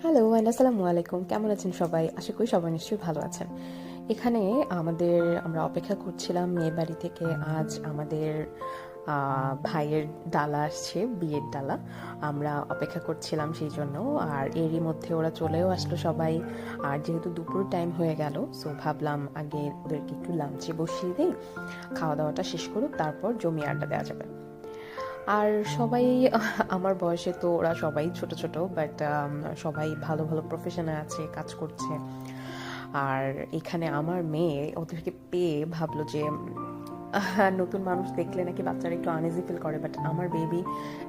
Hello and আসসালামু আলাইকুম। কেমন আছেন সবাই? আশা করি সবাই নিশ্চয়ই ভালো আছেন। এখানে আমরা অপেক্ষা করছিলাম মেয়ের বাড়ি থেকে আজ আমাদের ভাইয়ের ডালা আসছে, বিয়ের ডালা। আমরা অপেক্ষা করছিলাম সেই জন্য। আর এরই মধ্যে ওরা চলেও আসলো সবাই। আর যেহেতু দুপুর টাইম হয়ে গেল, সো ভাবলাম আগে ওদেরকে একটু লাঞ্চে বসিয়ে দিই, খাওয়া দাওয়াটা শেষ করুক, তারপর জমিয়ে আড্ডা দেওয়া যাবে। আর সবাই আমার বয়সে তো ওরা সবাই ছোট ছোট, বাট সবাই ভালো ভালো প্রফেশনে আছে, কাজ করছে। আর এখানে আমার মেয়ে ওদেরকে পেয়ে ভাবলো যে নতুন মানুষ দেখলে নাকি বাচ্চারা একটু আনইজি ফিল করে, বাট আমার বেবি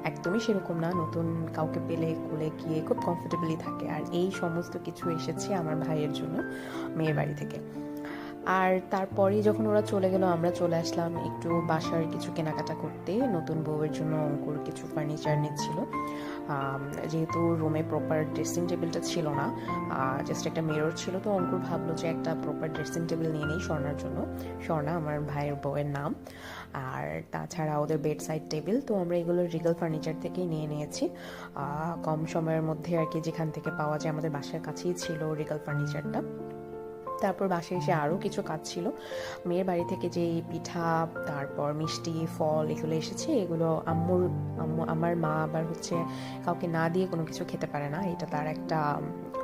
একদমই সেরকম না। নতুন কাউকে পেলে কোলে গিয়ে খুব কমফোর্টেবলি থাকে। আর এই সমস্ত কিছু এসেছে আমার ভাইয়ের জন্য মেয়ের বাড়ি থেকে। আর তারপরেই যখন ওরা চলে গেল, আমরা চলে আসলাম একটু বাসার কিছু কেনাকাটা করতে। নতুন বউয়ের জন্য অঙ্কুর কিছু ফার্নিচার নিচ্ছিল। যেহেতু রুমে প্রপার ড্রেসিং টেবিলটা ছিল না, জাস্ট একটা মিরর ছিল, তো অঙ্কুর ভাবলো যে একটা প্রপার ড্রেসিং টেবিল নিয়ে নেই স্বর্ণার জন্য। স্বর্ণা আমার ভাইয়ের বউয়ের নাম। আর তাছাড়া ওদের বেড সাইড টেবিল, তো আমরা এগুলো রিগেল ফার্নিচার থেকেই নিয়ে নিয়েছি। কম সময়ের মধ্যে আর কি, যেখান থেকে পাওয়া যায়, আমাদের বাসার কাছেই ছিল রিগেল ফার্নিচারটা। তারপর বাসায় এসে আরও কিছু কাজ ছিল। মেয়ের বাড়ি থেকে যে পিঠা, তারপর মিষ্টি, ফল এগুলো এসেছে, এগুলো আমার মা আবার হচ্ছে কাউকে না দিয়ে কোনো কিছু খেতে পারে না, এটা তার একটা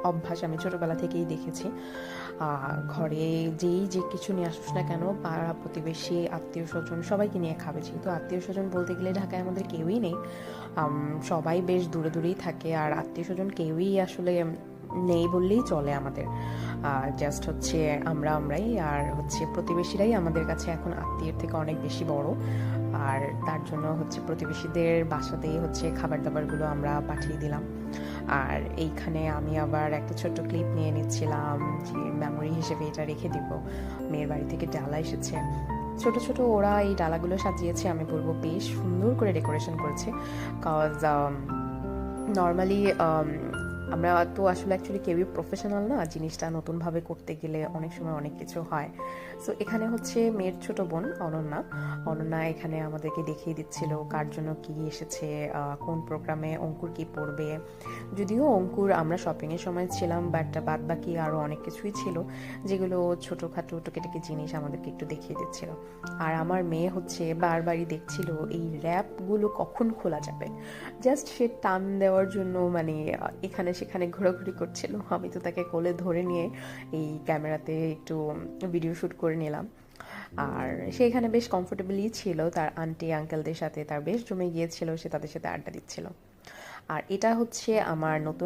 অভ্যাস, আমি ছোটোবেলা থেকেই দেখেছি। ঘরে যেই যে কিছু নিয়ে আসুস না কেন, পাড়া প্রতিবেশী আত্মীয় স্বজন সবাইকে নিয়ে খাবে। যেহেতু আত্মীয় স্বজন বলতে গেলে ঢাকায় আমাদের কেউই নেই, সবাই বেশ দূরে দূরেই থাকে। আর আত্মীয় স্বজন কেউই আসলে নেই বললেই চলে আমাদের। জাস্ট হচ্ছে আমরাই, আর হচ্ছে প্রতিবেশীরাই আমাদের কাছে এখন আত্মীয়ের থেকে অনেক বেশি বড়। আর তার জন্য হচ্ছে প্রতিবেশীদের বাসাতেই হচ্ছে খাবার দাবারগুলো আমরা পাঠিয়ে দিলাম। আর এইখানে আমি আবার একটা ছোট্ট ক্লিপ নিয়ে নিচ্ছিলাম যে মেমোরি হিসেবে এটা রেখে দিব। মেয়ের বাড়ি থেকে ডালা এসেছে, ছোট ছোট ওরা এই ডালাগুলো সাজিয়েছে, আমি বলবো বেশ সুন্দর করে ডেকোরেশন করেছে। কজ নর্মালি আমরা তো আসলে অ্যাকচুয়ালি কেউই প্রফেশনাল না, জিনিসটা নতুনভাবে করতে গেলে অনেক সময় অনেক কিছু হয়। সো এখানে হচ্ছে মেয়ের ছোট বোন অনন্যা এখানে আমাদেরকে দেখিয়ে দিচ্ছিল কার জন্য কি এসেছে, কোন প্রোগ্রামে অঙ্কুর কি পড়বে। যদিও অঙ্কুর আমরা শপিংয়ের সময় ছিলাম, বাট বাদ বাকি আরও অনেক কিছুই ছিল, যেগুলো ছোটোখাটো টুকিটাকি জিনিস আমাদেরকে একটু দেখিয়ে দিচ্ছিল। আর আমার মেয়ে হচ্ছে বারবারই দেখছিল এই র্যাপগুলো কখন খোলা যাবে, জাস্ট সে টান দেওয়ার জন্য মানে এখানে সেখানে ঘোরাঘুরি করছিল। আমি তো তাকে কোলে ধরে নিয়ে এই ক্যামেরাতে একটু ভিডিও শ্যুট করে নিলাম। আর সে এখানে বেশ কমফোর্টেবলি ছিল, তার আন্টি আঙ্কেলদের সাথে তার বেশ জমে গিয়েছিল, সে তাদের সাথে আড্ডা দিচ্ছিল। আর এটা হচ্ছে আমার নতুন